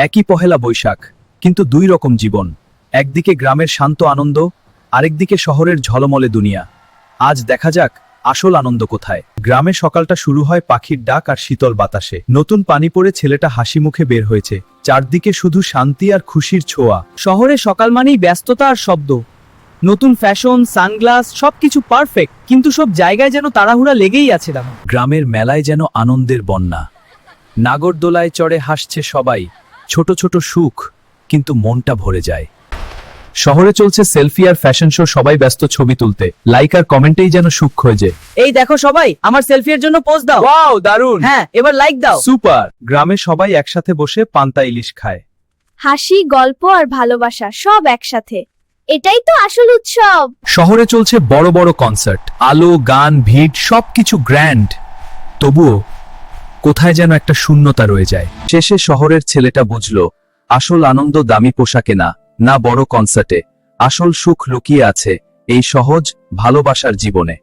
একই পহেলা বৈশাখ, কিন্তু দুই রকম জীবন। একদিকে গ্রামের শান্ত আনন্দ, আরেকদিকে শহরের ঝলমলে দুনিয়া। আজ দেখা যাক আসল আনন্দ কোথায়। গ্রামে সকালটা শুরু হয় পাখির ডাক আর শীতল বাতাসে। নতুন পানি পড়ে ছেলেটা হাসি মুখে বের হয়েছে। চারদিকে শুধু শান্তি আর খুশির ছোঁয়া। শহরে সকাল মানেই ব্যস্ততা আর শব্দ, নতুন ফ্যাশন, সানগ্লাস, সবকিছু পারফেক্ট, কিন্তু সব জায়গায় যেন তাড়াহুড়া লেগেই আছে। দেখো, গ্রামের মেলায় যেন আনন্দের বন্যা। নাগরদোলায় চড়ে হাসছে সবাই, ছোট ছোট সুখ, কিন্তু মনটা ভরে যায়। শহরে চলছে সেলফি আর ফ্যাশন শো, সবাই ব্যস্ত ছবি তুলতে। লাইক আর কমেন্টেই যেন সুখ খোঁজে। এই দেখো সবাই, আমার সেলফির জন্য পোজ দাও। ওয়াও, দারুণ! হ্যাঁ, এবার লাইক দাও। সুপার! গ্রামে সবাই একসাথে বসে পান্তা ইলিশ খায়। হাসি, গল্প আর ভালোবাসা সব একসাথে, এটাই তো আসল উৎসব। শহরে চলছে বড় বড় কনসার্ট, আলো, গান, ভিড়, সবকিছু গ্র্যান্ড। তবুও কোথায় যেন একটা শূন্যতা রয়ে যায়। শেষে শহরের ছেলেটা বুঝলো, আসল আনন্দ দামি পোশাকে না, না বড় কনসার্টে। আসল সুখ লুকিয়ে আছে এই সহজ ভালোবাসার জীবনে।